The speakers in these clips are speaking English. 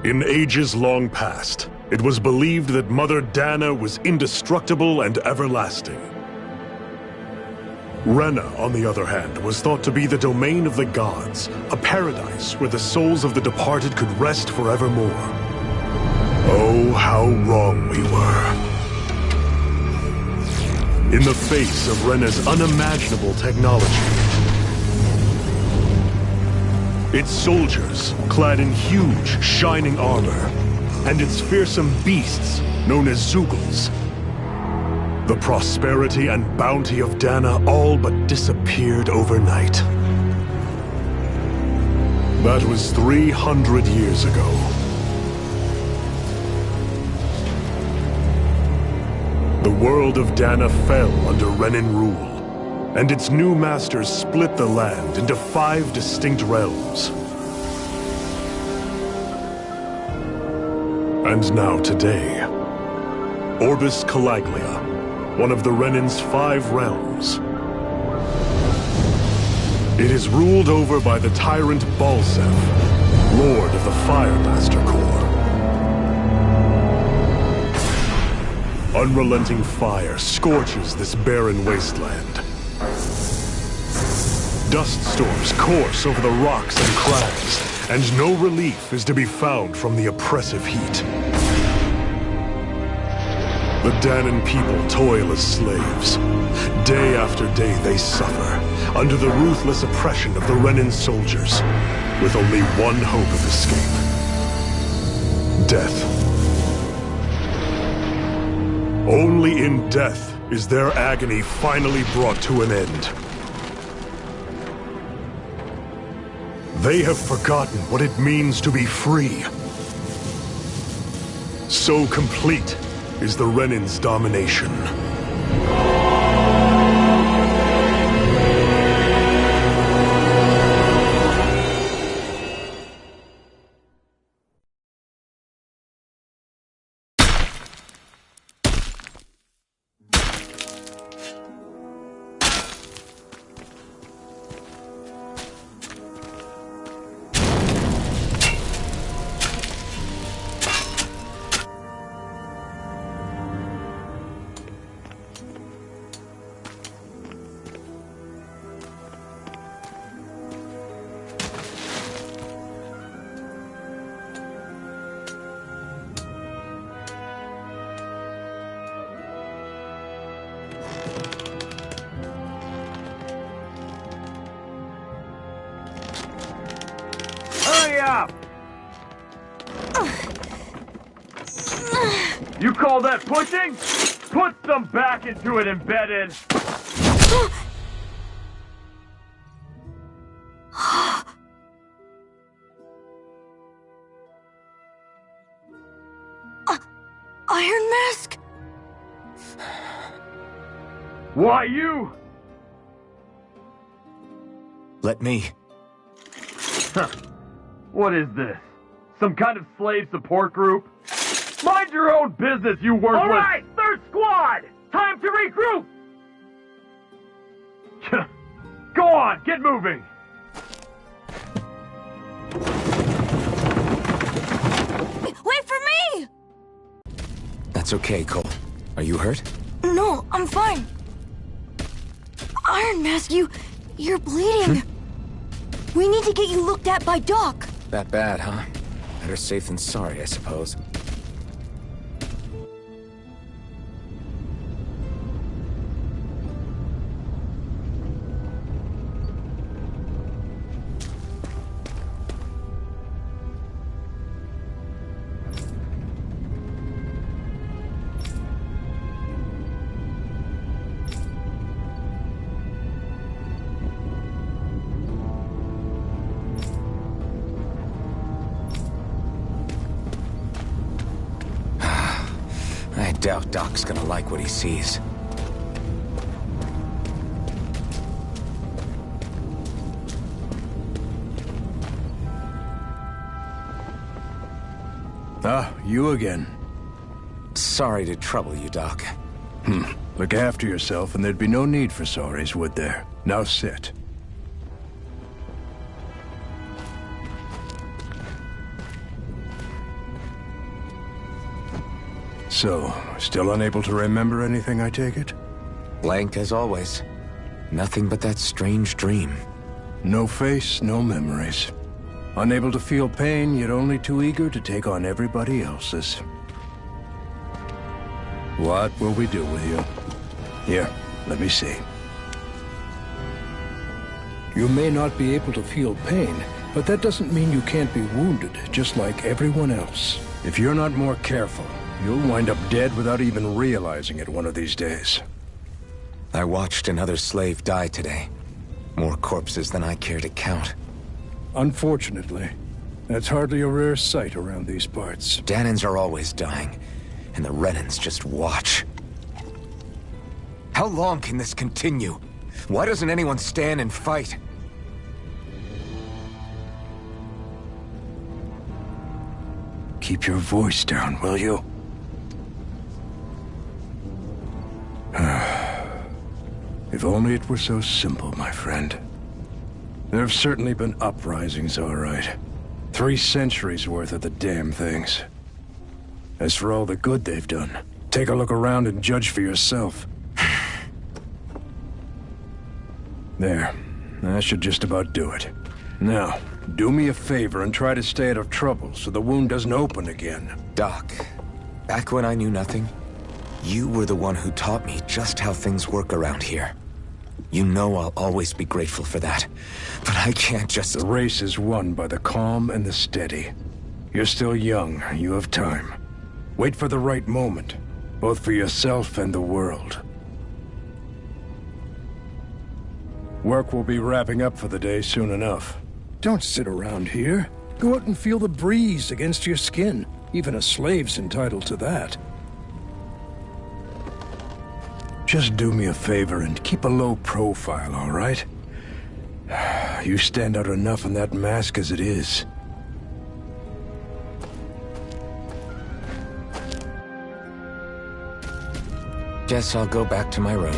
In ages long past, it was believed that Mother Dana was indestructible and everlasting. Rena, on the other hand, was thought to be the domain of the gods, a paradise where the souls of the departed could rest forevermore. Oh, how wrong we were. In the face of Rena's unimaginable technology, its soldiers, clad in huge, shining armor, and its fearsome beasts, known as Zeugles. The prosperity and bounty of Dana all but disappeared overnight. That was 300 years ago. The world of Dana fell under Renan rule, and its new masters split the land into 5 distinct realms. And now today, Orbis Calaglia, one of the Renan's 5 realms. It is ruled over by the tyrant Balseph, Lord of the Firemaster Corps. Unrelenting fire scorches this barren wasteland. Dust storms course over the rocks and crags, and no relief is to be found from the oppressive heat. The Danan people toil as slaves. Day after day they suffer, under the ruthless oppression of the Renan soldiers, with only one hope of escape. Death. Only in death is their agony finally brought to an end. They have forgotten what it means to be free. So complete is the Renan's domination. You call that pushing? Put some back into it, embedded! Iron Mask? Why you? Let me. What is this? Some kind of slave support group? Mind your own business, you worthless! All right, third squad! Time to regroup! Go on, get moving! Wait for me! That's okay, Cole. Are you hurt? No, I'm fine. Iron Mask, you're bleeding. We need to get you looked at by Doc. That bad, huh? Better safe than sorry, I suppose. I doubt Doc's gonna like what he sees. Ah, you again. Sorry to trouble you, Doc. Look after yourself and there'd be no need for sorries, would there? Now sit. So, still unable to remember anything, I take it? Blank as always. Nothing but that strange dream. No face, no memories. Unable to feel pain, yet only too eager to take on everybody else's. What will we do with you? Here, let me see. You may not be able to feel pain, but that doesn't mean you can't be wounded, just like everyone else. If you're not more careful, you'll wind up dead without even realizing it one of these days. I watched another slave die today. More corpses than I care to count. Unfortunately, that's hardly a rare sight around these parts. Dahnans are always dying, and the Renans just watch. How long can this continue? Why doesn't anyone stand and fight? Keep your voice down, will you? If only it were so simple, my friend. There have certainly been uprisings, all right. 3 centuries worth of the damn things. As for all the good they've done, take a look around and judge for yourself. There. That should just about do it. Now, do me a favor and try to stay out of trouble so the wound doesn't open again. Doc, back when I knew nothing, you were the one who taught me just how things work around here. You know I'll always be grateful for that. But I can't just... The race is won by the calm and the steady. You're still young. You have time. Wait for the right moment, both for yourself and the world. Work will be wrapping up for the day soon enough. Don't sit around here. Go out and feel the breeze against your skin. Even a slave's entitled to that. Just do me a favor and keep a low profile, all right? You stand out enough in that mask as it is. Guess I'll go back to my room.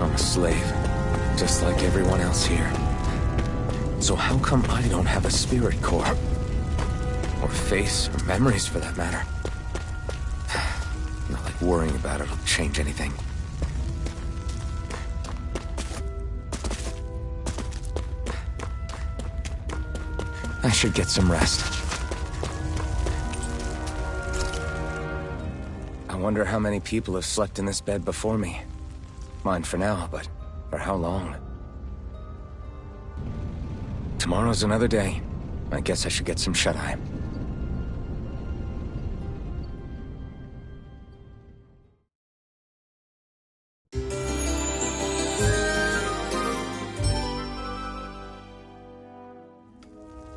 I'm a slave, just like everyone else here. So how come I don't have a spirit core? Or face, or memories for that matter? Not like worrying about it'll change anything. I should get some rest. I wonder how many people have slept in this bed before me. Mine for now, but for how long? Tomorrow's another day. I guess I should get some shut-eye.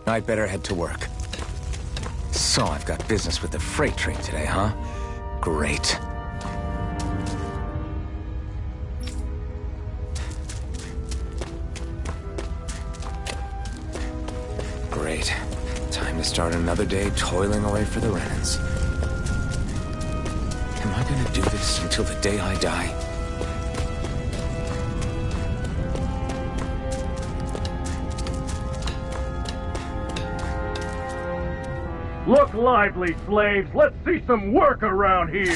I'd better head to work. So I've got business with the freight train today, huh? Great. Great. Time to start another day toiling away for the Renans. Am I gonna do this until the day I die? Look lively, slaves! Let's see some work around here!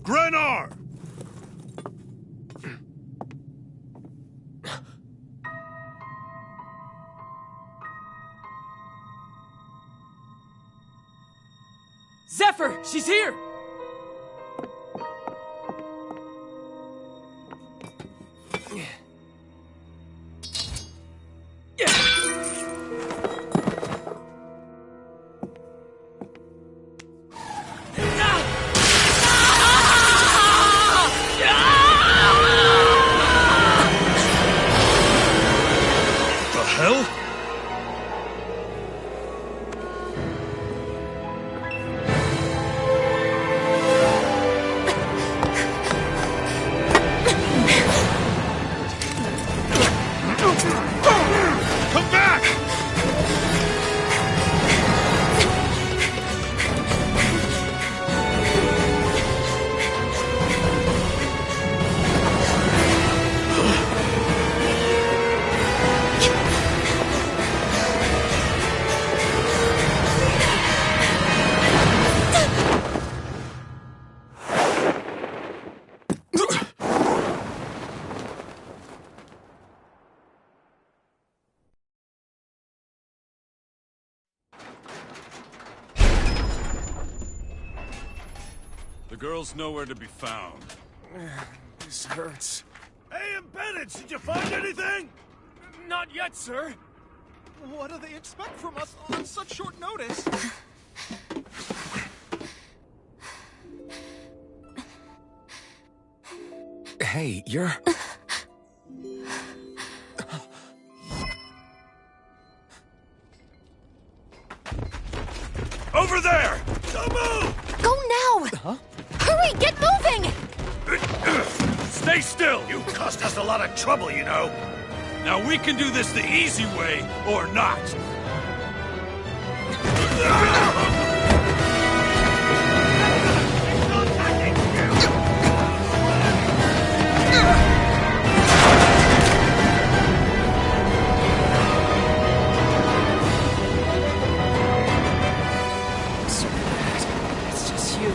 Grenar! Zephyr! She's here! The girl's nowhere to be found. This hurts. Hey, Bennett, did you find anything? Not yet, sir. What do they expect from us on such short notice? Hey, you're... Over there! Don't move! Go now! Huh? Hurry, get moving! Stay still! You caused us a lot of trouble, you know. Now we can do this the easy way, or not. It's just you.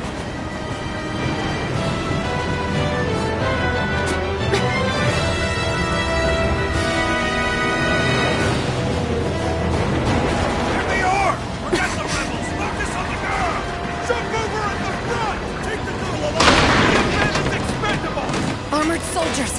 There they are! Forget the rebels! Focus on the girl! Jump over at the front! Take the girl alive! The man is expendable! Armored soldiers!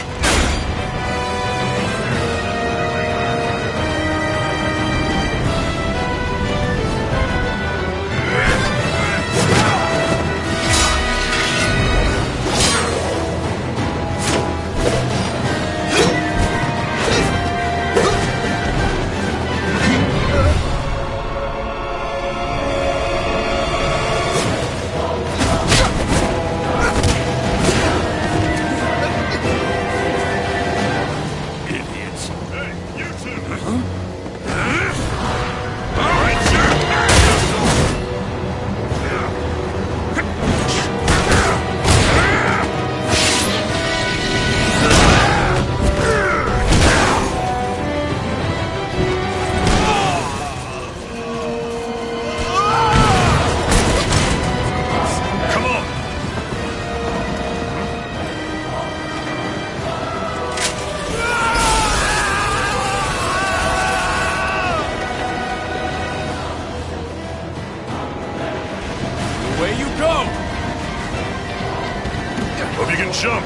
Idiots! Hey, you two! Come on! Away you go! Hope you can jump.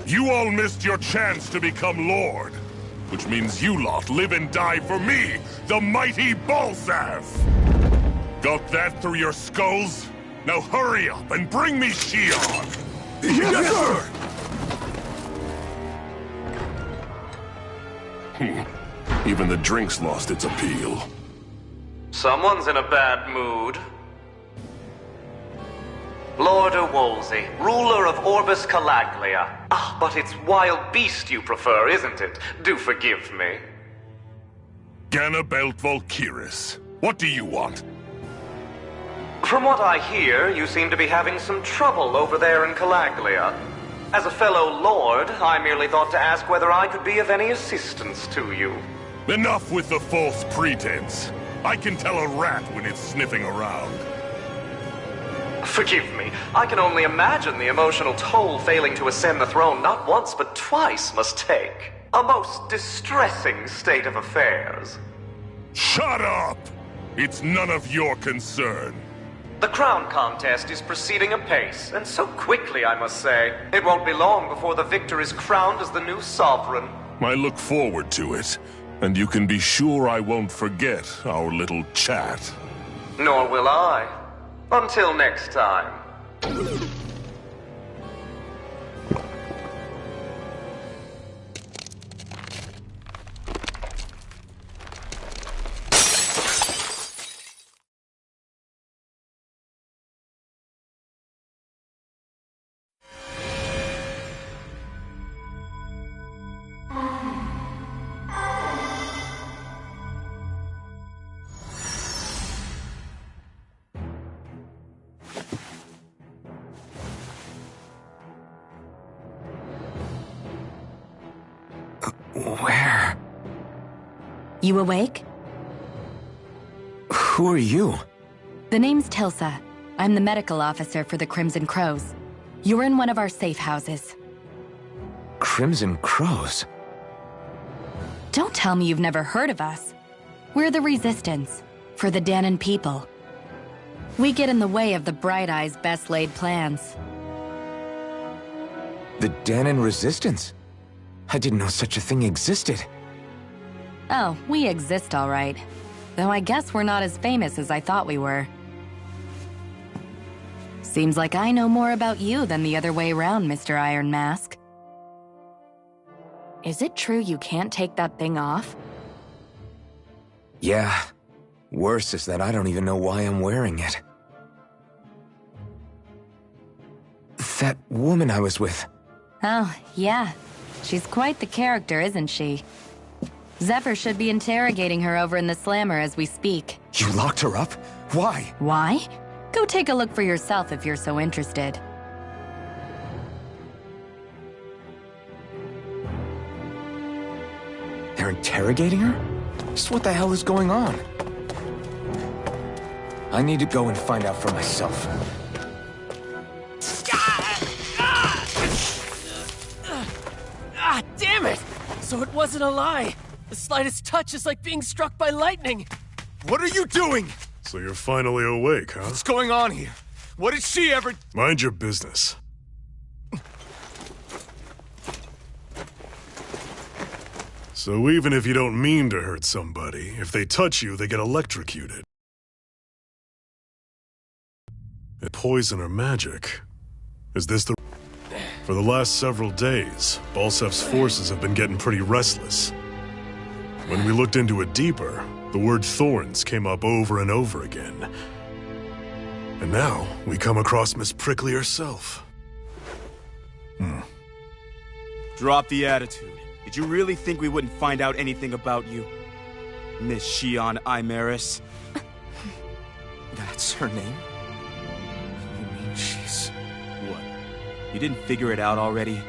You all missed your chance to become Lord. Which means you lot live and die for me, the mighty Balzath! Got that through your skulls? Now hurry up and bring me Shion! Yes, sir! Even the drink's lost its appeal. Someone's in a bad mood. Lord Wolsey, ruler of Orbis Calaglia. Ah, but it's wild beast you prefer, isn't it? Do forgive me. Ganabelt Valkyris, what do you want? From what I hear, you seem to be having some trouble over there in Calaglia. As a fellow lord, I merely thought to ask whether I could be of any assistance to you. Enough with the false pretense. I can tell a rat when it's sniffing around. Forgive me. I can only imagine the emotional toll failing to ascend the throne not once but twice must take. A most distressing state of affairs. Shut up! It's none of your concern. The crown contest is proceeding apace, and so quickly, I must say. It won't be long before the victor is crowned as the new sovereign. I look forward to it, and you can be sure I won't forget our little chat. Nor will I. Until next time. Where? You awake? Who are you? The name's Tilsa. I'm the medical officer for the Crimson Crows. You're in one of our safe houses. Crimson Crows? Don't tell me you've never heard of us. We're the Resistance, for the Dahnan people. We get in the way of the Bright Eyes' best-laid plans. The Dahnan Resistance? I didn't know such a thing existed. Oh, we exist all right. Though I guess we're not as famous as I thought we were. Seems like I know more about you than the other way around, Mr. Iron Mask. Is it true you can't take that thing off? Yeah. Worse is that I don't even know why I'm wearing it. That woman I was with. Oh, yeah. She's quite the character, isn't she? Zephyr should be interrogating her over in the Slammer as we speak. You locked her up? Why? Why? Go take a look for yourself if you're so interested. They're interrogating her? Just what the hell is going on? I need to go and find out for myself. Ah, damn it! So it wasn't a lie. The slightest touch is like being struck by lightning. What are you doing? So you're finally awake, huh? What's going on here? What did she ever... Mind your business. So even if you don't mean to hurt somebody, if they touch you, they get electrocuted. Poison or magic? Is this the... For the last several days, Balsef's forces have been getting pretty restless. When we looked into it deeper, the word thorns came up over and over again. And now, we come across Miss Prickly herself. Drop the attitude. Did you really think we wouldn't find out anything about you? Miss Shion Imaris? That's her name? You mean she's... What? You didn't figure it out already?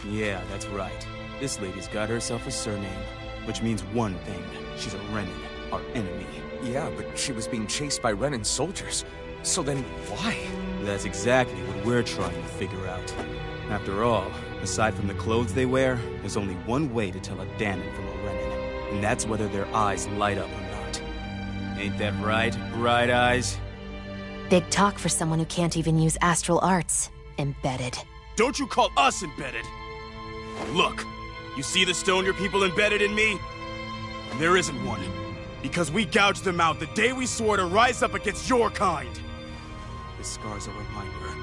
Yeah, that's right. This lady's got herself a surname, which means one thing. She's a Renan, our enemy. Yeah, but she was being chased by Renan soldiers. So then, why? That's exactly what we're trying to figure out. After all, aside from the clothes they wear, there's only one way to tell a Dahnan from a Renan, and that's whether their eyes light up or not. Ain't that right, Bright Eyes? Big talk for someone who can't even use astral arts. Embedded. Don't you call us embedded! Look, you see the stone your people embedded in me? There isn't one. Because we gouged them out the day we swore to rise up against your kind. This scar's a reminder,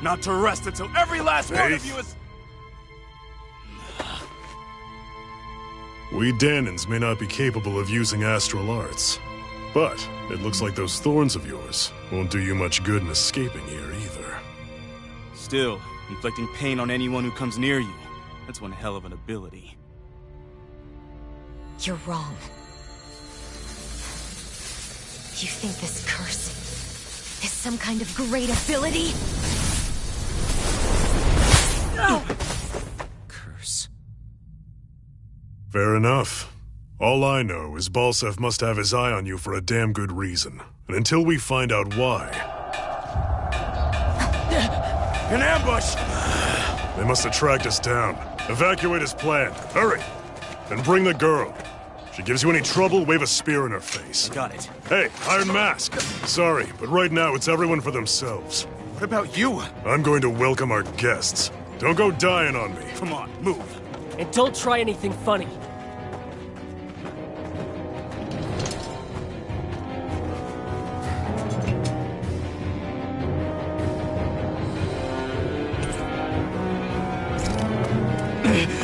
not to rest until every last one of you is... We Dahnans may not be capable of using astral arts, but it looks like those thorns of yours won't do you much good in escaping here either. Still, inflicting pain on anyone who comes near you, that's one hell of an ability. You're wrong. You think this curse is some kind of great ability? No! Curse. Fair enough. All I know is Balsef must have his eye on you for a damn good reason. And until we find out why... An ambush! They must have tracked us down. Evacuate as planned. Hurry! And bring the girl. If she gives you any trouble, wave a spear in her face. Got it. Hey, Iron Mask! Sorry, but right now it's everyone for themselves. What about you? I'm going to welcome our guests. Don't go dying on me. Come on, move. And don't try anything funny.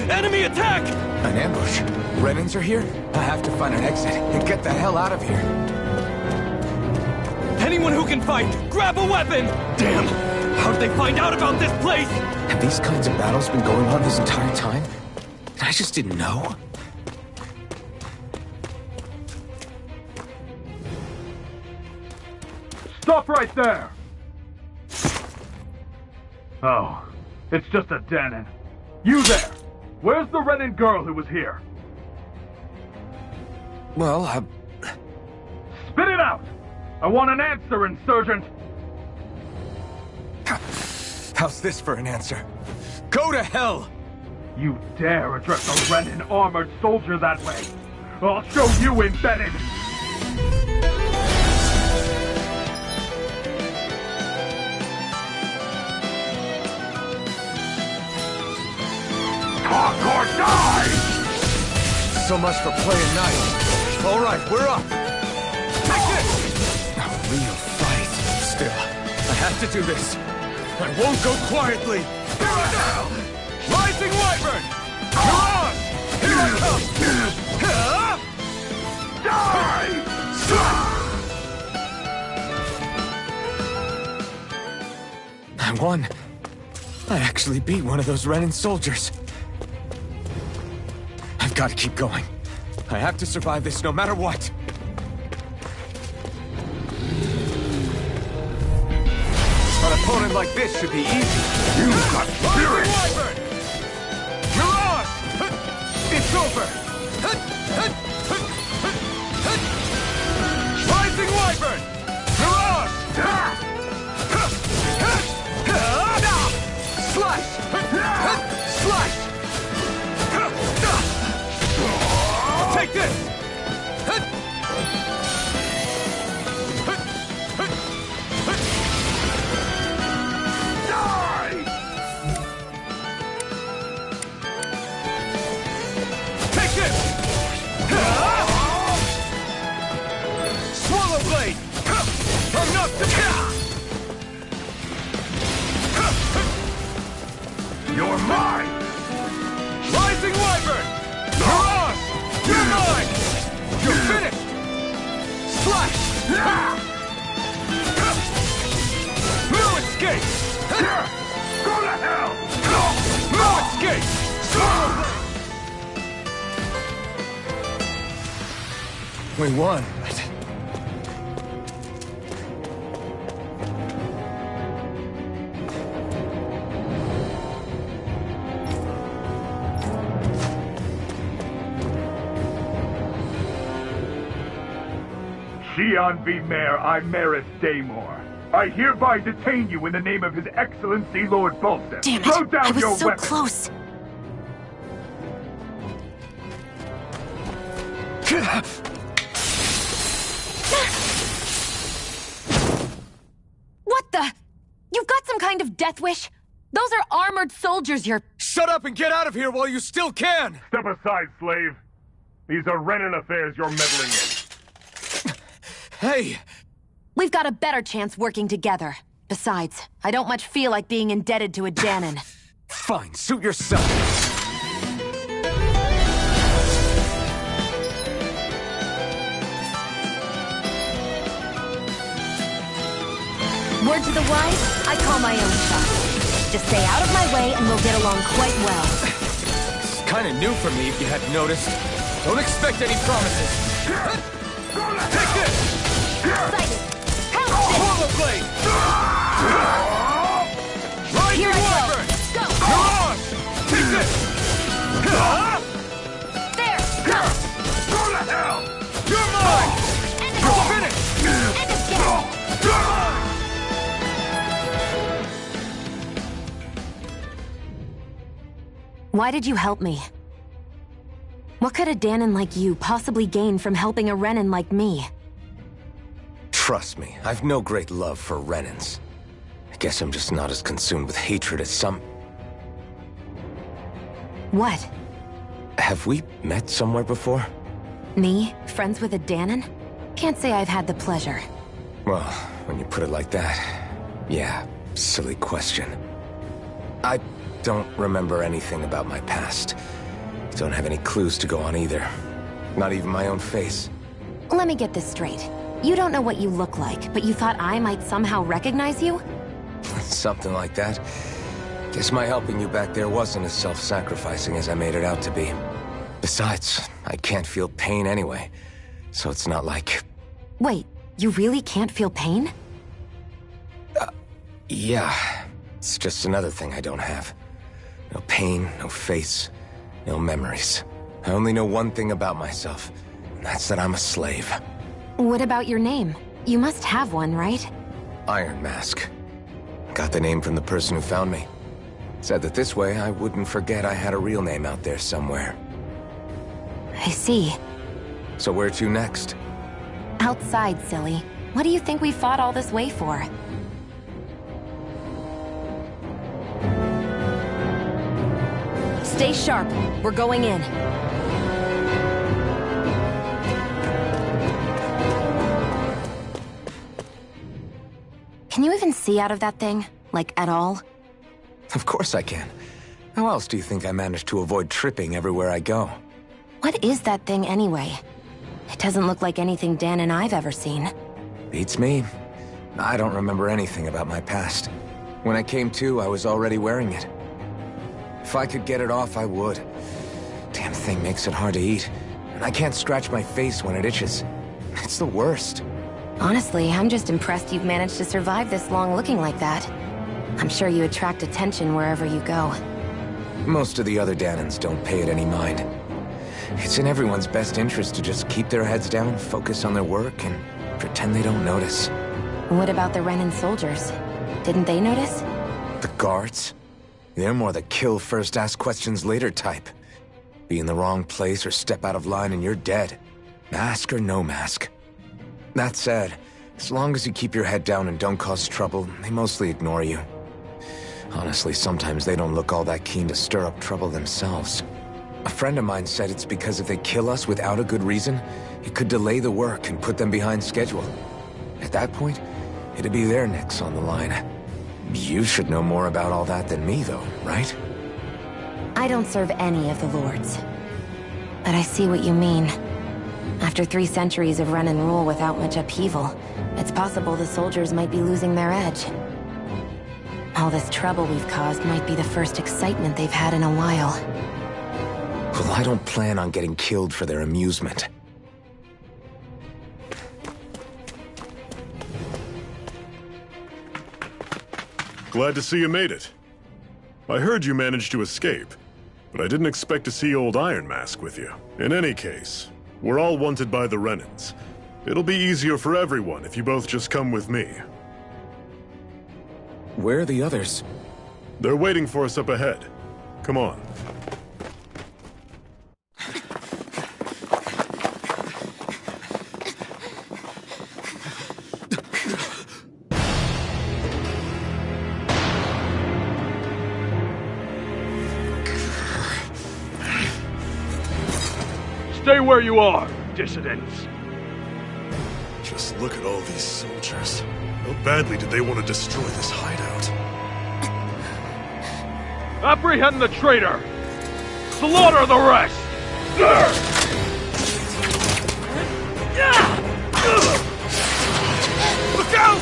Enemy attack! An ambush? Renans are here? I have to find an exit and get the hell out of here. Anyone who can fight, grab a weapon! Damn! How'd they find out about this place? Have these kinds of battles been going on this entire time? And I just didn't know? Stop right there! Oh, it's just a Dahnan. You there! Where's the Renan girl who was here? Well, Spit it out! I want an answer, Insurgent! How's this for an answer? Go to hell! You dare address a Renan armored soldier that way? I'll show you, Embedded! Talk or die! So much for playing nice. All right, we're up. Take this! A real fight. Still, I have to do this. I won't go quietly. Here I am! Rising Wyvern! Mirage! Here I come! Die! I won. I actually beat one of those Renan soldiers. I've got to keep going. I have to survive this no matter what. An opponent like this should be easy. You've got spirit! Mirage! It's over! Rising Wyvern! Mirage! Slash! Slash! Take this! Die! Take this! Swallow Blade! I'm not the... You're mine! Rising Wyvern! Mirage! You're mine! You're finished! Slash! No escape! Go to hell! No escape! We won, but... Xian V. Mayor Imaris Daymore. I hereby detain you in the name of His Excellency Lord Volstead. Damn it! Throw down I was your so weapon. close. What the? You've got some kind of death wish? Those are armored soldiers you're... Shut up and get out of here while you still can! Step aside, slave. These are Renan affairs you're meddling in. Hey! We've got a better chance working together. Besides, I don't much feel like being indebted to a Danon. Fine, suit yourself. Word to the wise, I call my own shot. Just stay out of my way and we'll get along quite well. It's kind of new for me, if you hadn't noticed. Don't expect any promises. Take this! Excited! Pounce it! Swallow Blade! Rising Here I Wyvern! go! Go! Mirage! Take this! There! Go! Go to hell! You're mine! End of You're game! finished! End of game! Why did you help me? What could a Danon like you possibly gain from helping a Renan like me? Trust me, I've no great love for Renans. I guess I'm just not as consumed with hatred as some... What? Have we met somewhere before? Me? Friends with a Danon? Can't say I've had the pleasure. Well, when you put it like that, yeah, silly question. I don't remember anything about my past. Don't have any clues to go on either. Not even my own face. Let me get this straight. You don't know what you look like, but you thought I might somehow recognize you? Something like that. Guess my helping you back there wasn't as self-sacrificing as I made it out to be. Besides, I can't feel pain anyway, so it's not like... Wait, you really can't feel pain? Yeah. It's just another thing I don't have. No pain, no face, no memories. I only know one thing about myself, and that's that I'm a slave. What about your name? You must have one, right? Iron Mask. Got the name from the person who found me. Said that this way I wouldn't forget I had a real name out there somewhere. I see. So where to next? Outside, silly. What do you think we fought all this way for? Stay sharp. We're going in. Can you even see out of that thing? Like, at all? Of course I can. How else do you think I managed to avoid tripping everywhere I go? What is that thing anyway? It doesn't look like anything Dan and I've ever seen. Beats me. I don't remember anything about my past. When I came to, I was already wearing it. If I could get it off, I would. Damn thing makes it hard to eat. And I can't scratch my face when it itches. It's the worst. Honestly, I'm just impressed you've managed to survive this long looking like that. I'm sure you attract attention wherever you go. Most of the other Danans don't pay it any mind. It's in everyone's best interest to just keep their heads down, focus on their work, and pretend they don't notice. What about the Renan soldiers? Didn't they notice? The guards? They're more the kill first, ask questions later type. Be in the wrong place or step out of line and you're dead. Mask or no mask. That said, as long as you keep your head down and don't cause trouble, they mostly ignore you. Honestly, sometimes they don't look all that keen to stir up trouble themselves. A friend of mine said it's because if they kill us without a good reason, it could delay the work and put them behind schedule. At that point, it'd be their necks on the line. You should know more about all that than me, though, right? I don't serve any of the lords. But I see what you mean. After 3 centuries of Renan rule without much upheaval, it's possible the soldiers might be losing their edge. All this trouble we've caused might be the first excitement they've had in a while. Well, I don't plan on getting killed for their amusement. Glad to see you made it. I heard you managed to escape, but I didn't expect to see old Iron Mask with you. In any case, we're all wanted by the Renans. It'll be easier for everyone if you both just come with me. Where are the others? They're waiting for us up ahead. Come on. Stay where you are, dissidents. Just look at all these soldiers. How badly did they want to destroy this hideout? Apprehend the traitor! Slaughter the rest! Look out!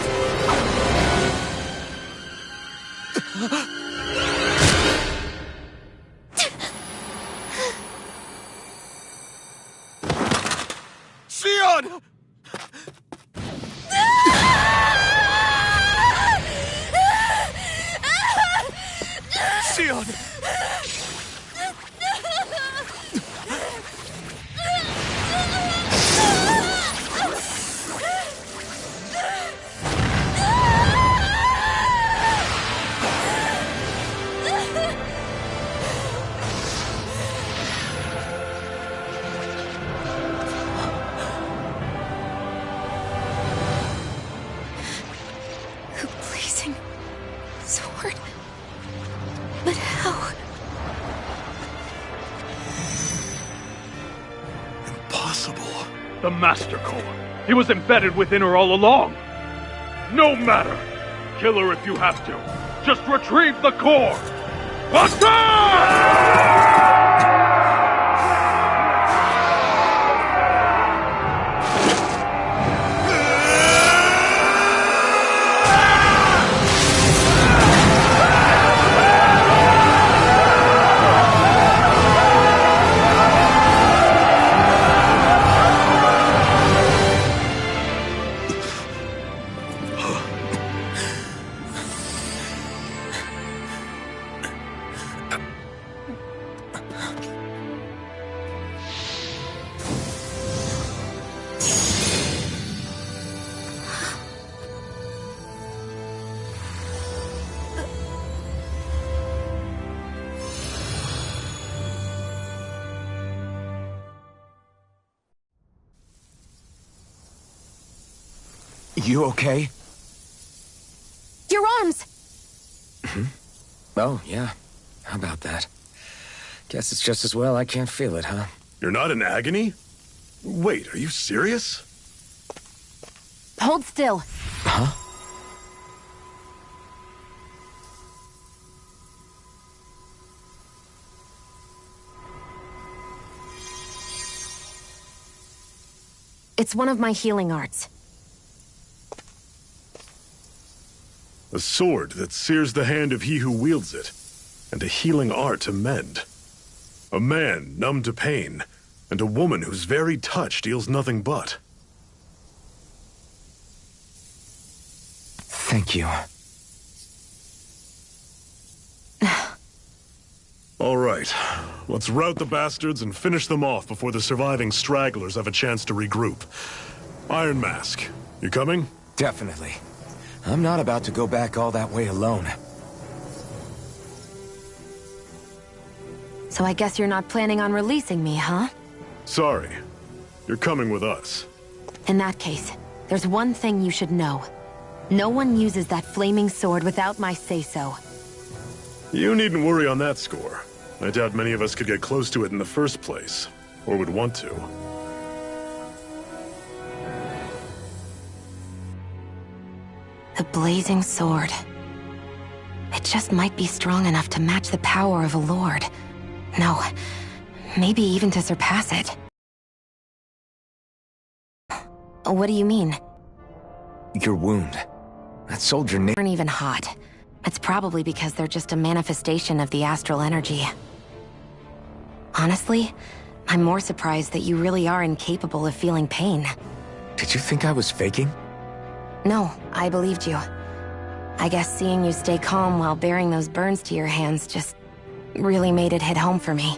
Xion! Xion! A blazing sword. But how? Impossible. The Master Core. He was embedded within her all along. No matter. Kill her if you have to. Just retrieve the core. Attack! You okay? Your arms! Oh, yeah. How about that? Guess it's just as well I can't feel it, huh? You're not in agony? Wait, are you serious? Hold still. Huh? It's one of my healing arts. A sword that sears the hand of he who wields it, and a healing art to mend. A man numb to pain, and a woman whose very touch deals nothing but. Thank you. All right, let's rout the bastards and finish them off before the surviving stragglers have a chance to regroup. Iron Mask, you coming? Definitely. I'm not about to go back all that way alone. So I guess you're not planning on releasing me, huh? Sorry. You're coming with us. In that case, there's one thing you should know. No one uses that flaming sword without my say-so. You needn't worry on that score. I doubt many of us could get close to it in the first place, or would want to. The blazing sword. It just might be strong enough to match the power of a lord. No, maybe even to surpass it. What do you mean? Your wound. That soldier Aren't even hot. It's probably because they're just a manifestation of the astral energy. Honestly, I'm more surprised that you really are incapable of feeling pain. Did you think I was faking? No, I believed you. I guess seeing you stay calm while bearing those burns to your hands just really made it hit home for me.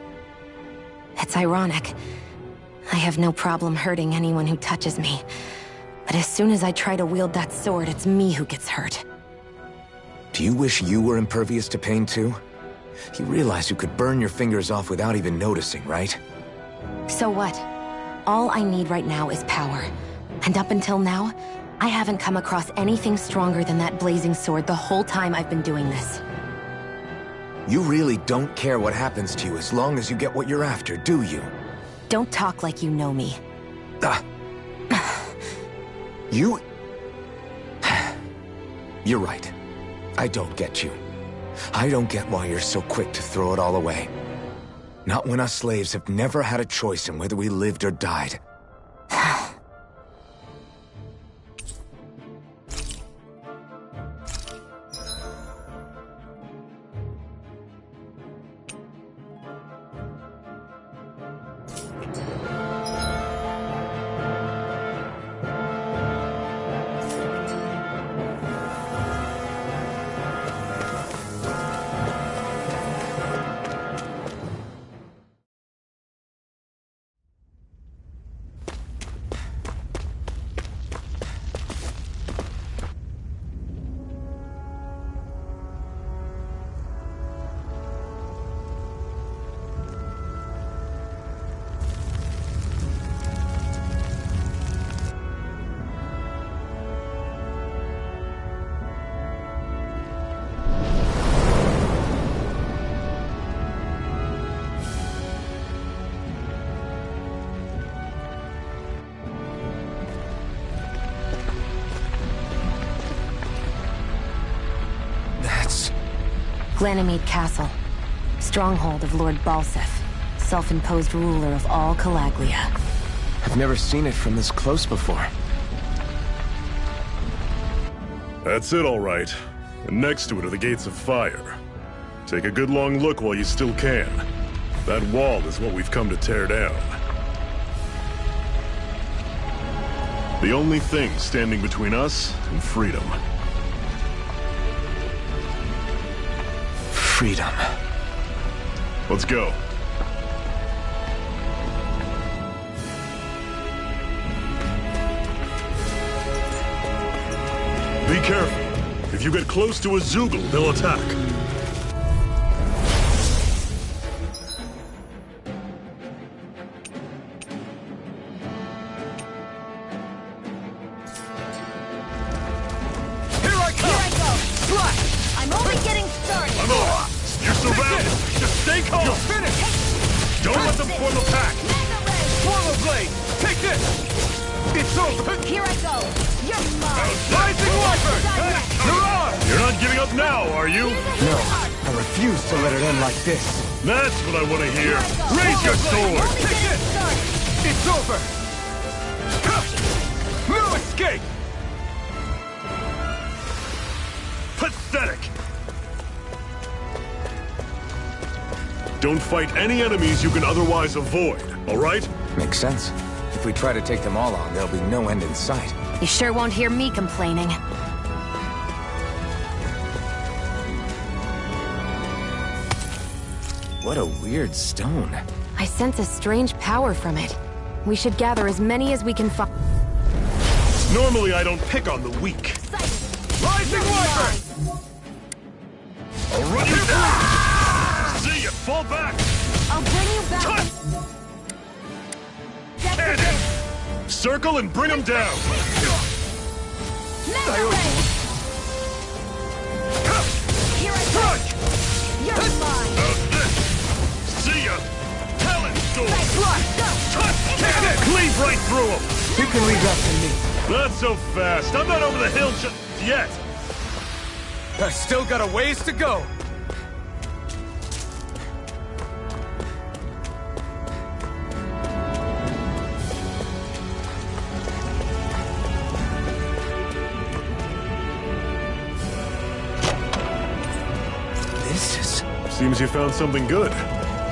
It's ironic. I have no problem hurting anyone who touches me. But as soon as I try to wield that sword, it's me who gets hurt. Do you wish you were impervious to pain too? You realize you could burn your fingers off without even noticing, right? So what? All I need right now is power. And up until now, I haven't come across anything stronger than that blazing sword the whole time I've been doing this. You really don't care what happens to you as long as you get what you're after, do you? Don't talk like you know me. You... You're right. I don't get you. I don't get why you're so quick to throw it all away. Not when us slaves have never had a choice in whether we lived or died. Ganymede Castle, stronghold of Lord Balseph, self-imposed ruler of all Calaglia. I've never seen it from this close before. That's it, all right. And next to it are the Gates of Fire. Take a good long look while you still can. That wall is what we've come to tear down. The only thing standing between us and freedom. Freedom. Let's go. Be careful. If you get close to a Zeugle, they'll attack. them form a pack! Swallow Blade! Take this! It's over! Here I go! You're mine! Rising Wyvern! You're on! You're not giving up now, are you? No, I refuse to let it end like this. That's what I want to hear. Raise your sword! Take this! It's over! No escape! Pathetic! Don't fight any enemies you can otherwise avoid, all right? Makes sense. If we try to take them all on, there'll be no end in sight. You sure won't hear me complaining. What a weird stone. I sense a strange power from it. We should gather as many as we can find. Normally I don't pick on the weak. Rising Wyvern! I'll run you down! See ya! Fall back! I'll bring you back! Cannon! Circle and bring him down! Mega Ray! Here I go! You're mine! See ya! Talon Storm! Go! Cannon! Cleave right through him! You can leave that to me. Not so fast. I'm not over the hill just yet. I've still got a ways to go. This is... Seems you found something good.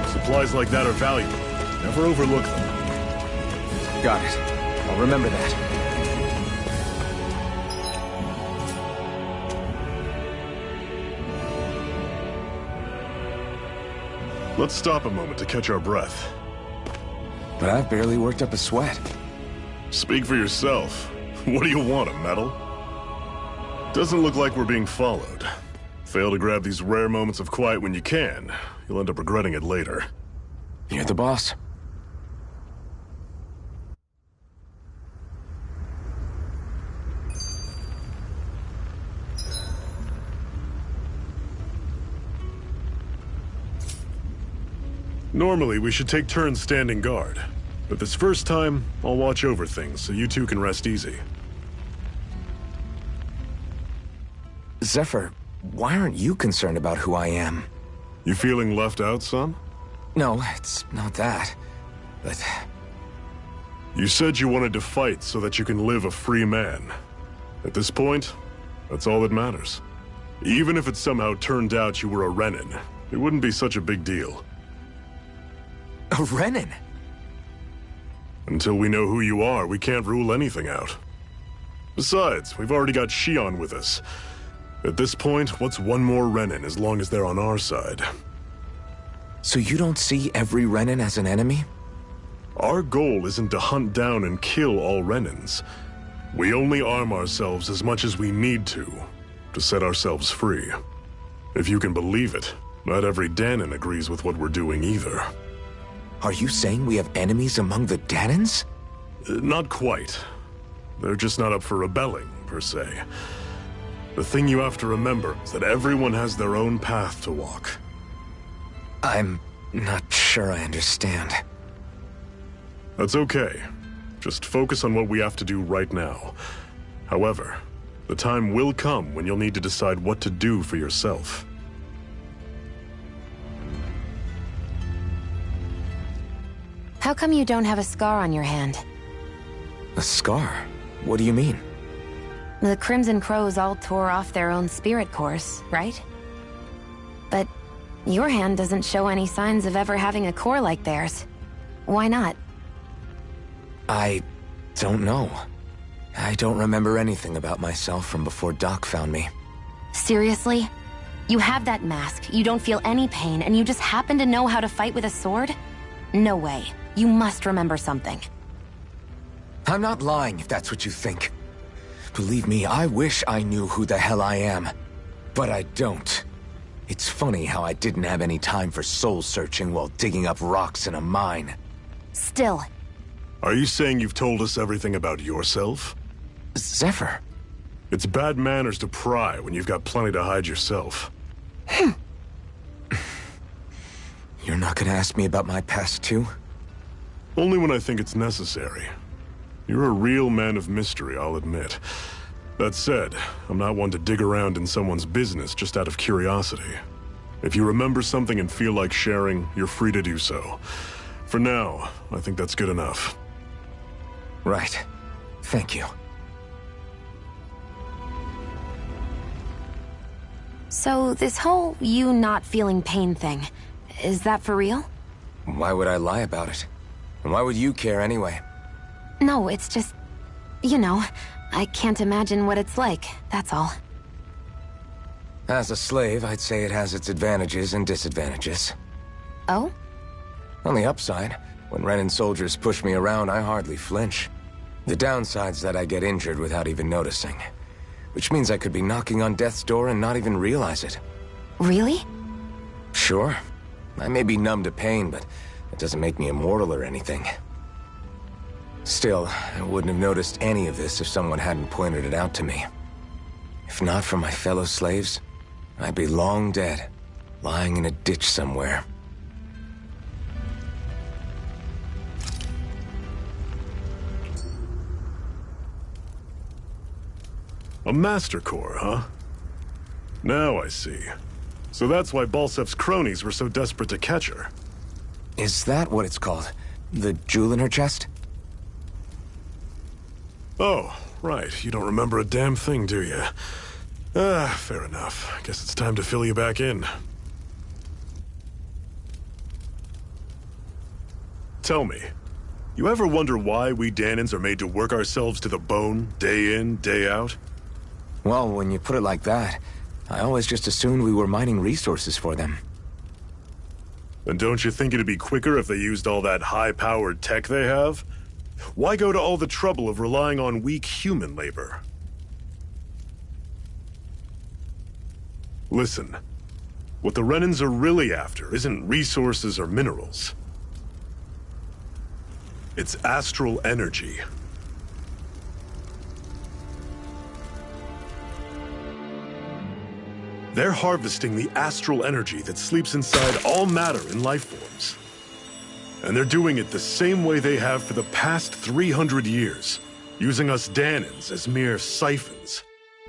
Supplies like that are valuable. Never overlook them. Got it. I'll remember that. Let's stop a moment to catch our breath. But I've barely worked up a sweat. Speak for yourself. What do you want, a medal? Doesn't look like we're being followed. Fail to grab these rare moments of quiet when you can. You'll end up regretting it later. You're the boss. Normally, we should take turns standing guard. But this first time, I'll watch over things so you two can rest easy. Zephyr, why aren't you concerned about who I am? You feeling left out, son? No, it's not that. But... You said you wanted to fight so that you can live a free man. At this point, that's all that matters. Even if it somehow turned out you were a Renin, it wouldn't be such a big deal. A Renin? Until we know who you are, we can't rule anything out. Besides, we've already got Shion with us. At this point, what's one more Renin as long as they're on our side? So you don't see every Renin as an enemy? Our goal isn't to hunt down and kill all Renins. We only arm ourselves as much as we need to set ourselves free. If you can believe it, not every Dahnan agrees with what we're doing either. Are you saying we have enemies among the Dahnans? Not quite. They're just not up for rebelling, per se. The thing you have to remember is that everyone has their own path to walk. I'm not sure I understand. That's okay. Just focus on what we have to do right now. However, the time will come when you'll need to decide what to do for yourself. How come you don't have a scar on your hand? A scar? What do you mean? The Crimson Crows all tore off their own spirit course, right? But your hand doesn't show any signs of ever having a core like theirs. Why not? I don't know. I don't remember anything about myself from before Doc found me. Seriously? You have that mask, you don't feel any pain, and you just happen to know how to fight with a sword? No way. You must remember something. I'm not lying if that's what you think. Believe me, I wish I knew who the hell I am. But I don't. It's funny how I didn't have any time for soul-searching while digging up rocks in a mine. Still. Are you saying you've told us everything about yourself? Zephyr. It's bad manners to pry when you've got plenty to hide yourself. You're not gonna ask me about my past too? Only when I think it's necessary. You're a real man of mystery, I'll admit. That said, I'm not one to dig around in someone's business just out of curiosity. If you remember something and feel like sharing, you're free to do so. For now, I think that's good enough. Right. Thank you. So, this whole you not feeling pain thing, is that for real? Why would I lie about it? And why would you care anyway? No, it's just... you know, I can't imagine what it's like, that's all. As a slave, I'd say it has its advantages and disadvantages. Oh? On the upside, when Renan soldiers push me around, I hardly flinch. The downside's that I get injured without even noticing. Which means I could be knocking on death's door and not even realize it. Really? Sure. I may be numb to pain, but it doesn't make me immortal or anything. Still, I wouldn't have noticed any of this if someone hadn't pointed it out to me. If not for my fellow slaves, I'd be long dead, lying in a ditch somewhere. A Master Core, huh? Now I see. So that's why Balsef's cronies were so desperate to catch her. Is that what it's called? The jewel in her chest? Oh, right. You don't remember a damn thing, do you? Fair enough. Guess it's time to fill you back in. Tell me, you ever wonder why we Dahnans are made to work ourselves to the bone, day in, day out? Well, when you put it like that, I always just assumed we were mining resources for them. And don't you think it'd be quicker if they used all that high-powered tech they have? Why go to all the trouble of relying on weak human labor? Listen, what the Renans are really after isn't resources or minerals. It's astral energy. They're harvesting the astral energy that sleeps inside all matter in life forms. And they're doing it the same way they have for the past 300 years, using us Dahnans as mere siphons.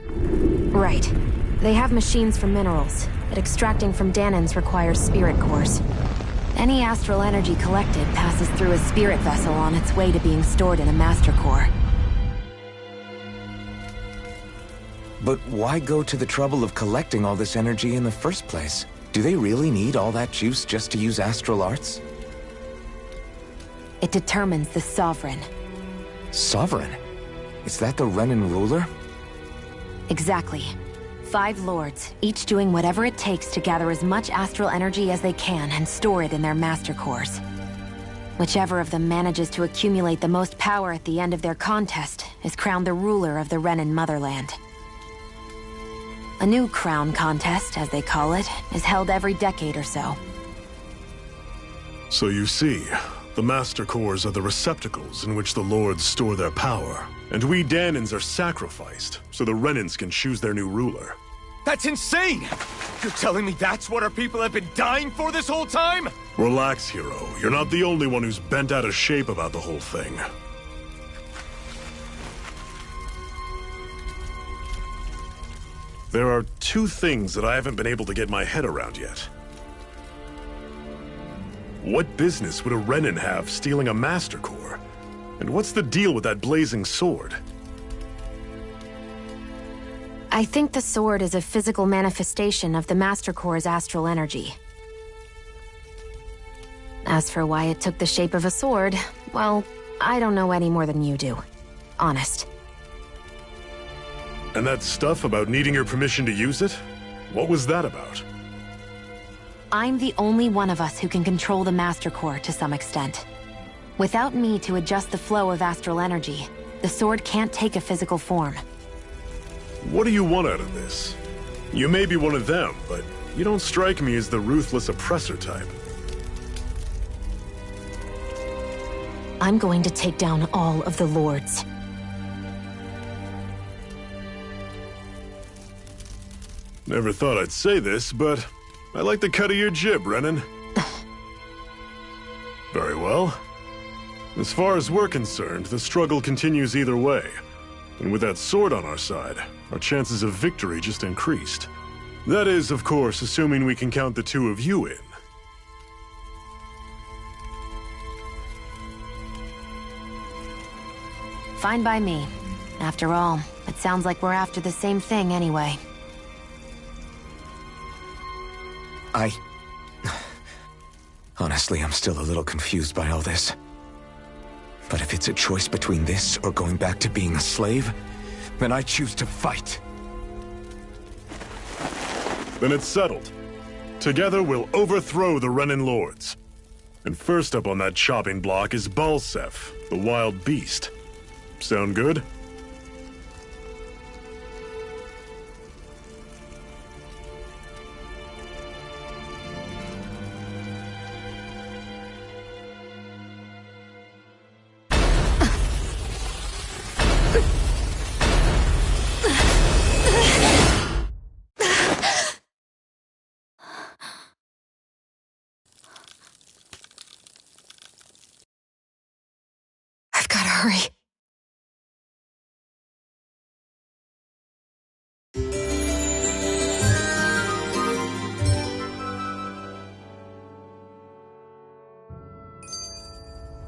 Right. They have machines for minerals, but extracting from Dahnans requires spirit cores. Any astral energy collected passes through a spirit vessel on its way to being stored in a master core. But why go to the trouble of collecting all this energy in the first place? Do they really need all that juice just to use astral arts? It determines the Sovereign. Sovereign? Is that the Renan ruler? Exactly. 5 lords, each doing whatever it takes to gather as much astral energy as they can and store it in their master cores. Whichever of them manages to accumulate the most power at the end of their contest is crowned the ruler of the Renan motherland. A new crown contest, as they call it, is held every decade or so. So you see, the Master Cores are the receptacles in which the Lords store their power. And we Dahnans are sacrificed, so the Renans can choose their new ruler. That's insane! You're telling me that's what our people have been dying for this whole time? Relax, hero. You're not the only one who's bent out of shape about the whole thing. There are 2 things that I haven't been able to get my head around yet. What business would a Renan have stealing a Master Core? And what's the deal with that blazing sword? I think the sword is a physical manifestation of the Master Core's astral energy. As for why it took the shape of a sword, well, I don't know any more than you do. Honest. And that stuff about needing your permission to use it? What was that about? I'm the only one of us who can control the Master Core to some extent. Without me to adjust the flow of astral energy, the sword can't take a physical form. What do you want out of this? You may be one of them, but you don't strike me as the ruthless oppressor type. I'm going to take down all of the lords. Never thought I'd say this, but I like the cut of your jib, Renan. Very well. As far as we're concerned, the struggle continues either way. And with that sword on our side, our chances of victory just increased. That is, of course, assuming we can count the two of you in. Fine by me. After all, it sounds like we're after the same thing anyway. Honestly, I'm still a little confused by all this. But if it's a choice between this or going back to being a slave, then I choose to fight. Then it's settled. Together we'll overthrow the Renan Lords. And first up on that chopping block is Balseph, the wild beast. Sound good? I've gotta hurry.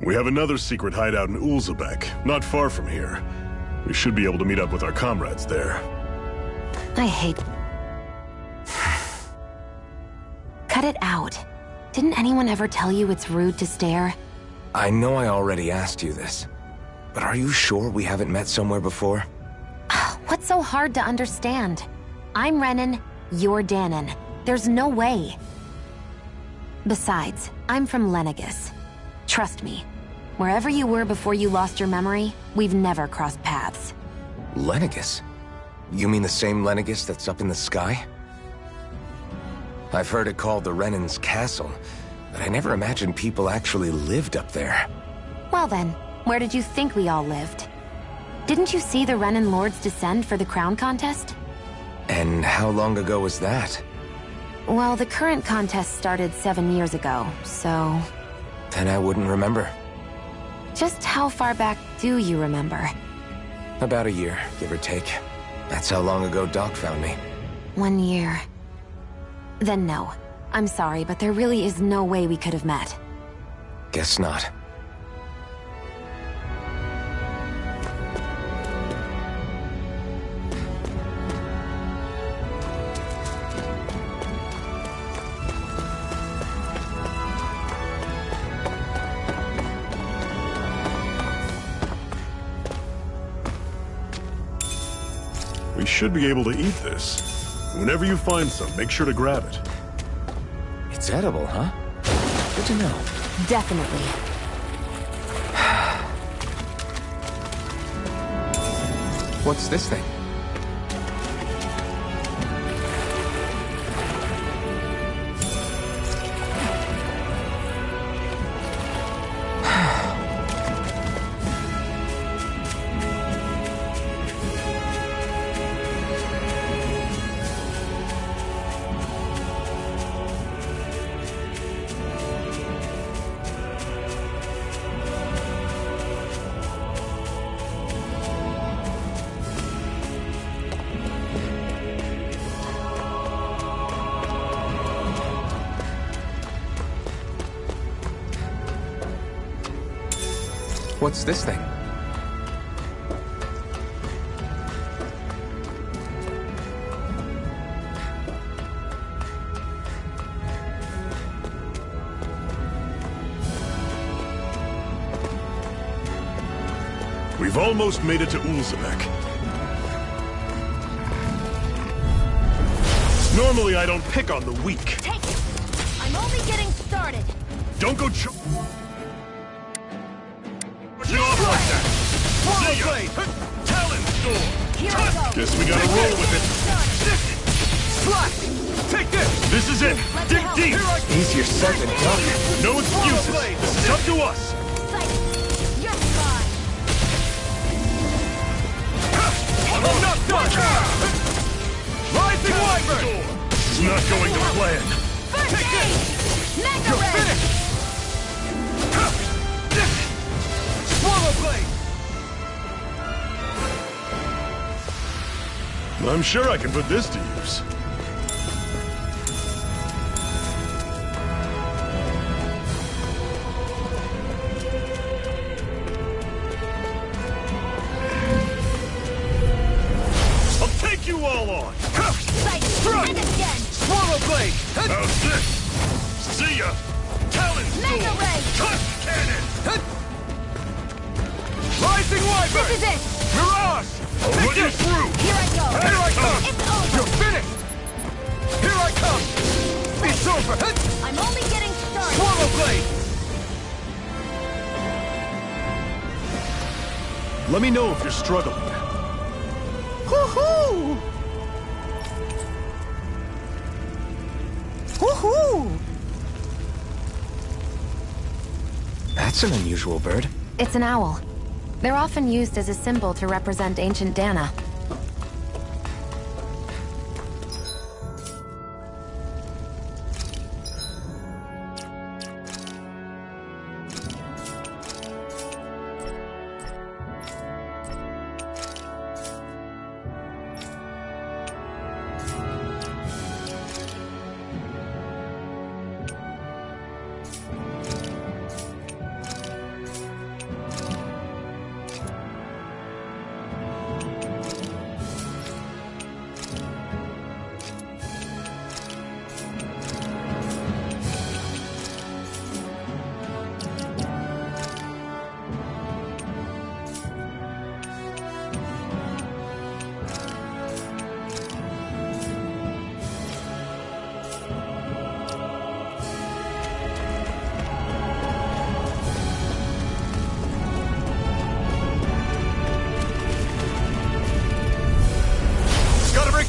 We have another secret hideout in Ulzebek, not far from here. We should be able to meet up with our comrades there. I hate... Cut it out. Didn't anyone ever tell you it's rude to stare? I know I already asked you this, but are you sure we haven't met somewhere before? What's so hard to understand? I'm Renan, you're Danon. There's no way. Besides, I'm from Lenegis. Trust me, wherever you were before you lost your memory, we've never crossed paths. Lenegis? You mean the same Lenegis that's up in the sky? I've heard it called the Renan's Castle, but I never imagined people actually lived up there. Well then, where did you think we all lived? Didn't you see the Renan Lords descend for the crown contest? And how long ago was that? Well, the current contest started 7 years ago, so... Then I wouldn't remember. Just how far back do you remember? About a year, give or take. That's how long ago Doc found me. 1 year. Then no. I'm sorry, but there really is no way we could have met. Guess not. We should be able to eat this. Whenever you find some, make sure to grab it. It's edible, huh? Good to know. Definitely. What's this thing? What's this thing? We've almost made it to Ulzebek. Normally I don't pick on the weak. Take it! I'm only getting started! Don't go off like that! Blade! Talon Storm! Here I go! Guess we gotta roll with it. Slash! Take this! This is it! Dig deep! Easier said than done. No excuses! This is up to us! You're fine! I'm not done! Rising Wyvern! This is not going to plan. First aid! Mega You're Red! finished! Blade! I'm sure I can put this to use. I'll take you all on! Strike! And again! Swallow Blade! How's this? See ya! Talon Mega Ray! Cut cannon! Rising Wyvern! This is it! Mirage! I'll run you through! Here I go! Here I come! It's over! You're finished! Here I come! It's over! I'm only getting started! Swallow Blade! Let me know if you're struggling. Woohoo! Woohoo! That's an unusual bird. It's an owl. They're often used as a symbol to represent ancient Dana.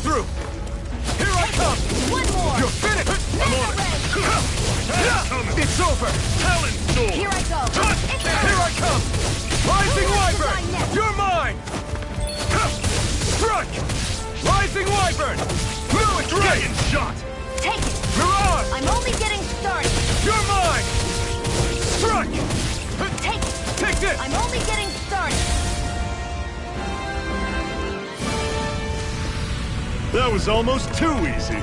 Through! Here I come! One more! You're finished! I'm on it! It's over! Talon sword! Here I go! It's Here I come! Rising Wyvern! next? You're mine! Strike! Rising Wyvern! No escape! Dragon shot! Take it! Mirage! I'm only getting started! You're mine! Strike! Take it! Take this! I'm only getting started! That was almost too easy.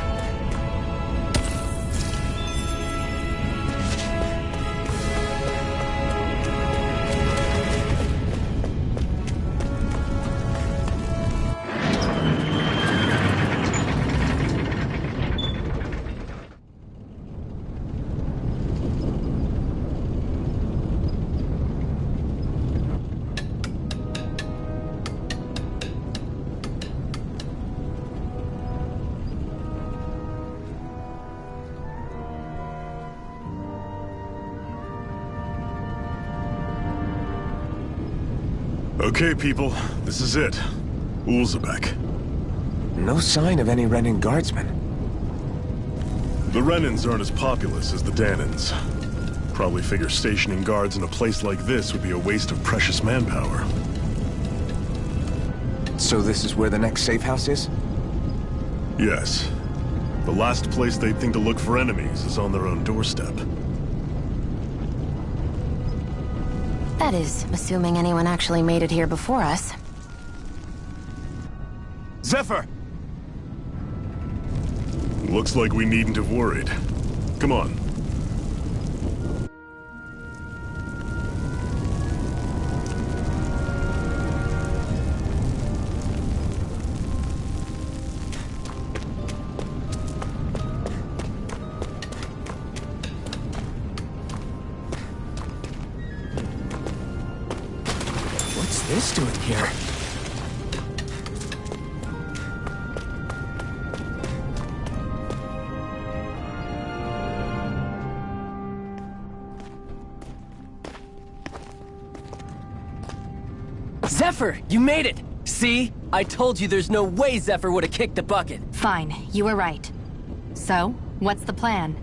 Okay, people, this is it. Ulzebek. No sign of any Renan guardsmen. The Renans aren't as populous as the Danans. Probably figure stationing guards in a place like this would be a waste of precious manpower. So this is where the next safe house is? Yes. The last place they'd think to look for enemies is on their own doorstep. That is, assuming anyone actually made it here before us. Zephyr! Looks like we needn't have worried. Come on. What's this doing here? Zephyr, you made it! See? I told you there's no way Zephyr would have kicked the bucket. Fine, you were right. So, what's the plan?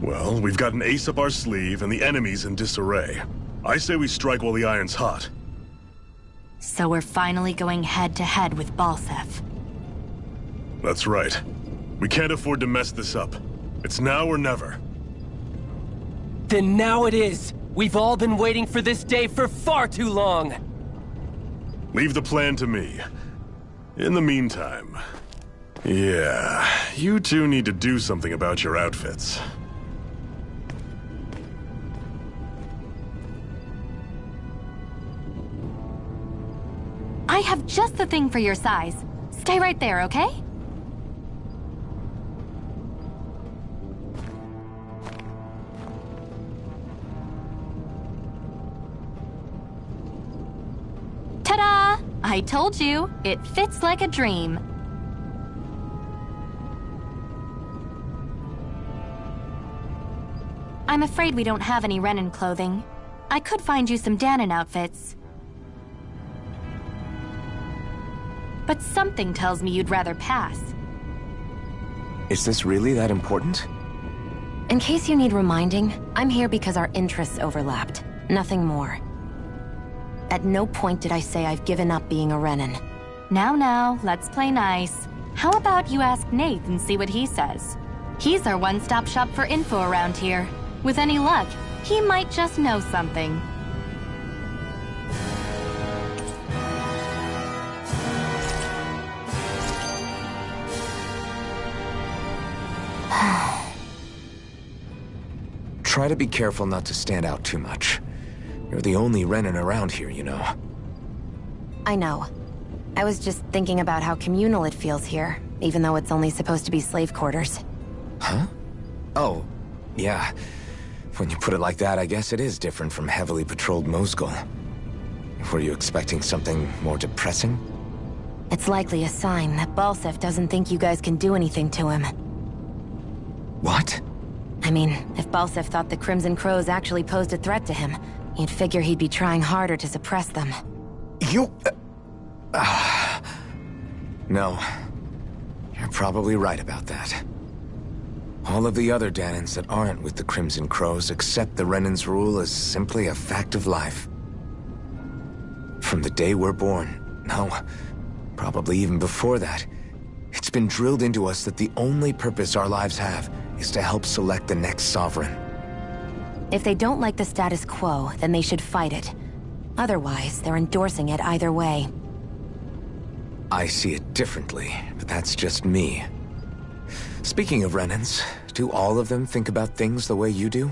Well, we've got an ace up our sleeve and the enemy's in disarray. I say we strike while the iron's hot. So we're finally going head-to-head with Balseph. That's right. We can't afford to mess this up. It's now or never. Then now it is. We've all been waiting for this day for far too long! Leave the plan to me. In the meantime... Yeah, you two need to do something about your outfits. I have just the thing for your size. Stay right there, okay? Ta-da! I told you, it fits like a dream. I'm afraid we don't have any Renan clothing. I could find you some Dahnan outfits. But something tells me you'd rather pass. Is this really that important? In case you need reminding, I'm here because our interests overlapped. Nothing more. At no point did I say I've given up being a Renan. Now, let's play nice. How about you ask Nath and see what he says? He's our one-stop shop for info around here. With any luck, he might just know something. Try to be careful not to stand out too much. You're the only Renan around here, you know. I know. I was just thinking about how communal it feels here, even though it's only supposed to be slave quarters. Huh? Oh, yeah. When you put it like that, I guess it is different from heavily patrolled Mosgul. Were you expecting something more depressing? It's likely a sign that Balseph doesn't think you guys can do anything to him. What? I mean, if Balseph thought the Crimson Crows actually posed a threat to him, you'd figure he'd be trying harder to suppress them. You... No. You're probably right about that. All of the other Dahnans that aren't with the Crimson Crows accept the Renan's rule as simply a fact of life. From the day we're born, no, probably even before that, it's been drilled into us that the only purpose our lives have is to help select the next sovereign. If they don't like the status quo, then they should fight it. Otherwise, they're endorsing it either way. I see it differently, but that's just me. Speaking of Renans, do all of them think about things the way you do?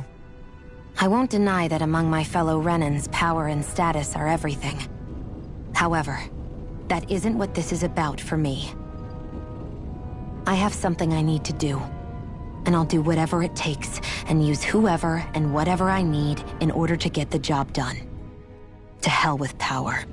I won't deny that among my fellow Renans, power and status are everything. However, that isn't what this is about for me. I have something I need to do, and I'll do whatever it takes and use whoever and whatever I need in order to get the job done. To hell with power.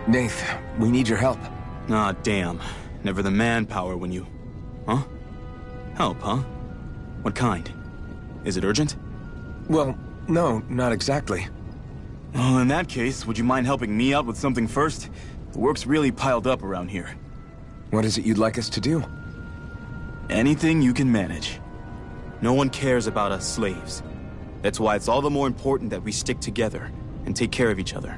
Nath, we need your help. Ah, damn. Never the manpower when you... Huh? Help, huh? What kind? Is it urgent? Well, no, not exactly. Well, in that case, would you mind helping me out with something first? The work's really piled up around here. What is it you'd like us to do? Anything you can manage. No one cares about us slaves. That's why it's all the more important that we stick together and take care of each other.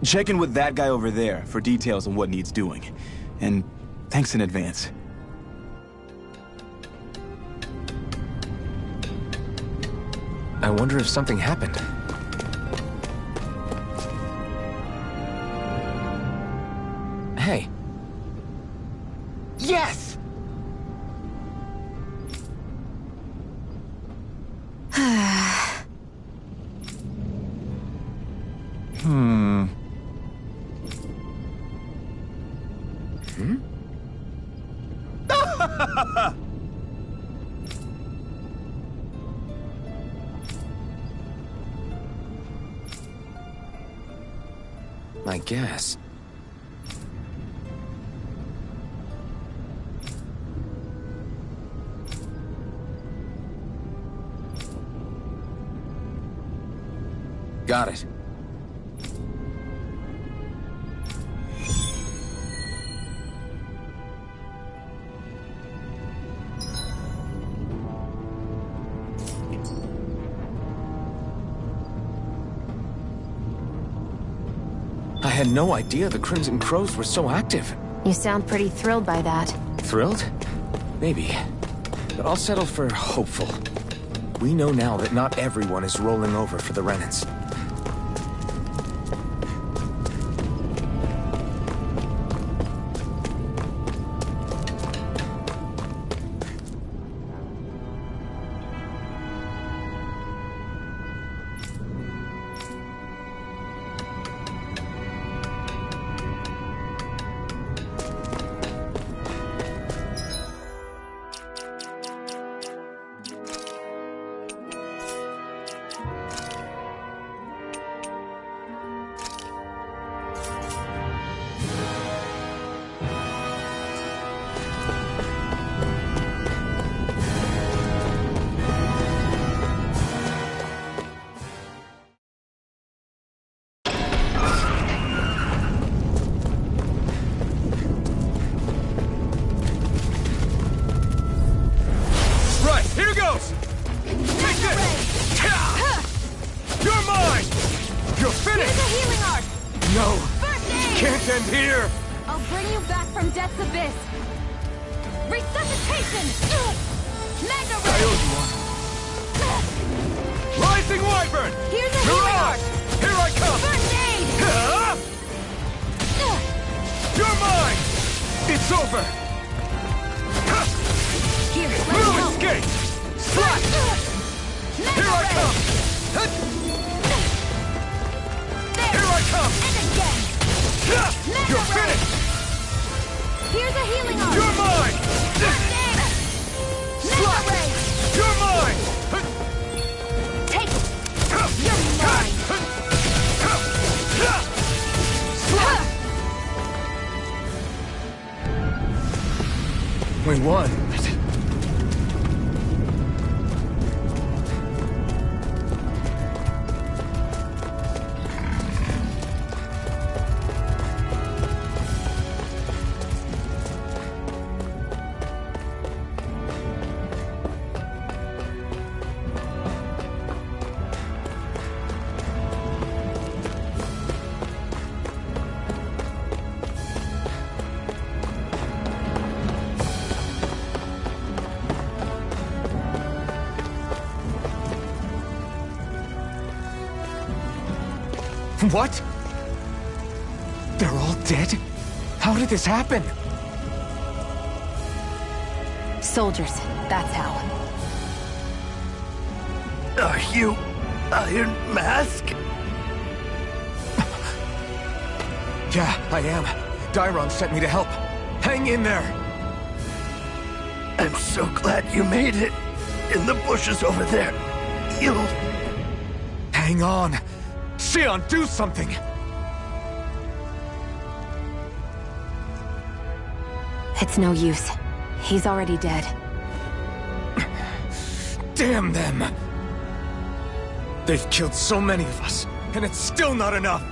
Check in with that guy over there for details on what needs doing. And thanks in advance. I wonder if something happened. Hey. Yes! I guess. Got it. had no idea the Crimson Crows were so active. You sound pretty thrilled by that. Thrilled? Maybe. But I'll settle for hopeful. We know now that not everyone is rolling over for the Renans. We won. What? They're all dead? How did this happen? Soldiers, that's how. Are you Iron Mask? Yeah, I am. Dairon sent me to help. Hang in there! I'm so glad you made it. In the bushes over there. You'll... Hang on. Xion, do something! It's no use. He's already dead. Damn them! They've killed so many of us, and it's still not enough!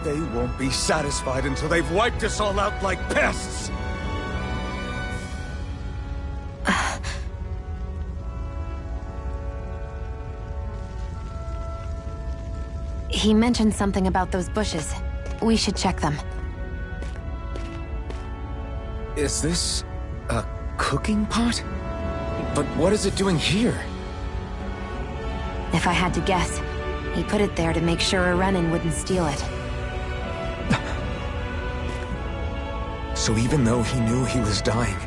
They won't be satisfied until they've wiped us all out like pests! He mentioned something about those bushes. We should check them. Is this a cooking pot? But what is it doing here? If I had to guess, he put it there to make sure a Renan wouldn't steal it. So even though he knew he was dying,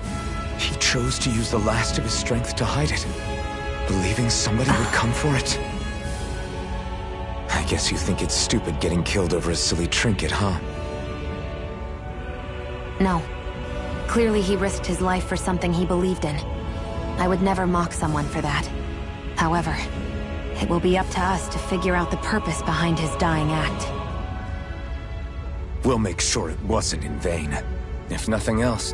he chose to use the last of his strength to hide it, believing somebody would come for it. I guess you think it's stupid getting killed over a silly trinket, huh? No. Clearly he risked his life for something he believed in. I would never mock someone for that. However, it will be up to us to figure out the purpose behind his dying act. We'll make sure it wasn't in vain. If nothing else,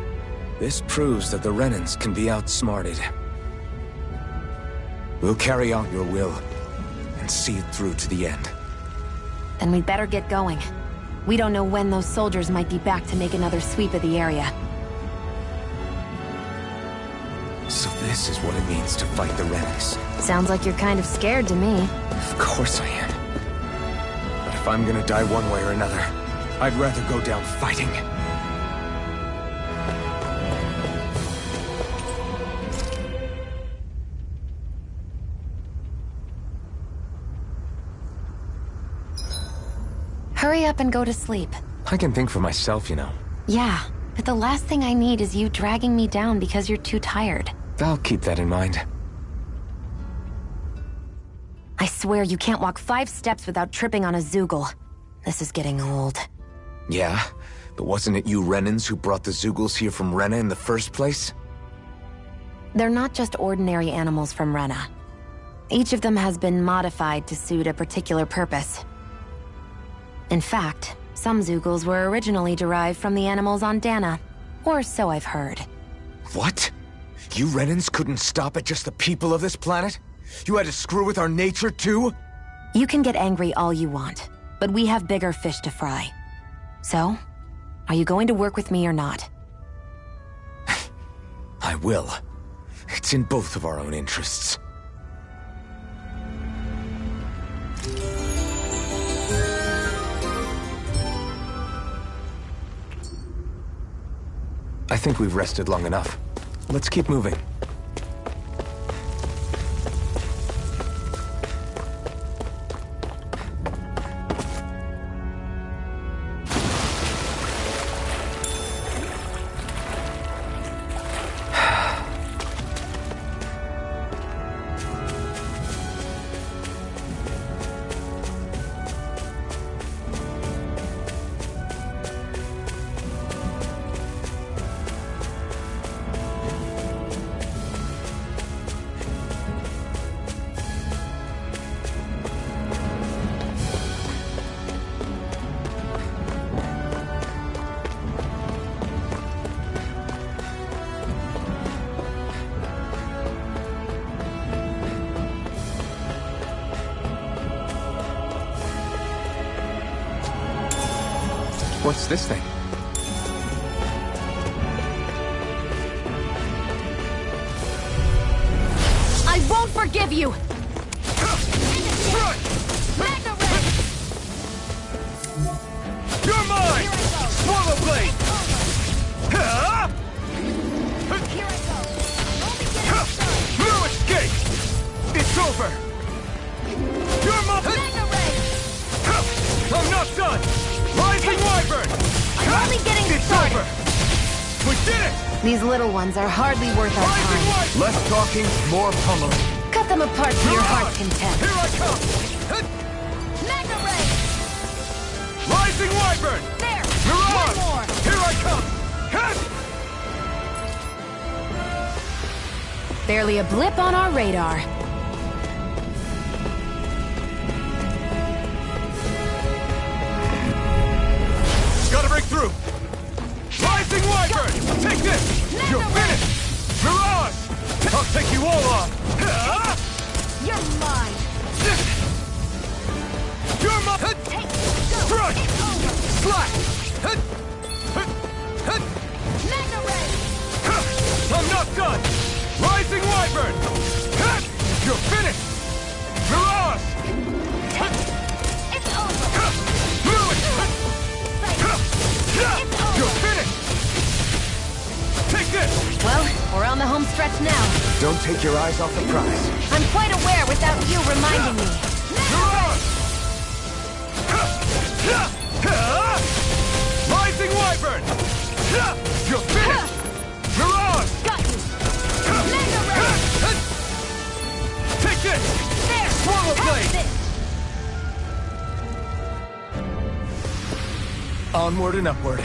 this proves that the Renans can be outsmarted. We'll carry out your will, and see it through to the end. Then we'd better get going. We don't know when those soldiers might be back to make another sweep of the area. So this is what it means to fight the Renans. Sounds like you're kind of scared to me. Of course I am. But if I'm gonna die one way or another, I'd rather go down fighting. Hurry up and go to sleep. I can think for myself, you know. Yeah, but the last thing I need is you dragging me down because you're too tired. I'll keep that in mind. I swear you can't walk 5 steps without tripping on a Zoogle. This is getting old. Yeah? But wasn't it you Renans who brought the Zoogles here from Rena in the first place? They're not just ordinary animals from Rena. Each of them has been modified to suit a particular purpose. In fact, some Zoogles were originally derived from the animals on Dana. Or so I've heard. What? You Renans couldn't stop at just the people of this planet? You had to screw with our nature too? You can get angry all you want, but we have bigger fish to fry. So, are you going to work with me or not? I will. It's in both of our own interests. I think we've rested long enough. Let's keep moving. What's this thing? I won't forgive you! You're mine! Swallow blade! No escape! It's over! You're mine! I'm not done! Rising Wyvern! I'm only getting started! Over. We did it! These little ones are hardly worth our time. Less talking, more pummeling. Cut them apart to your heart's content. Here I come! Magna Ray! Rising Wyvern! There! Mirage! One more! Here I come! Barely a blip on our radar. Gotta break through! Rising Wyvern! Take this! You're finished! Mirage! I'll take you all on! You're mine! You're mine! Take, go! Strike! It's over! Slash! Magna Ray! I'm not done! Rising Wyvern! You're finished! Mirage! It's over! You're finished! Take this! Well, we're on the home stretch now. Don't take your eyes off the prize. I'm quite aware without you reminding me. Mirage! Rising Wyvern! You're finished! Mirage! Got you! Magna Ray! Take this! There! Swallow blade! This. Onward and upward.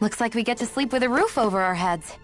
Looks like we get to sleep with a roof over our heads.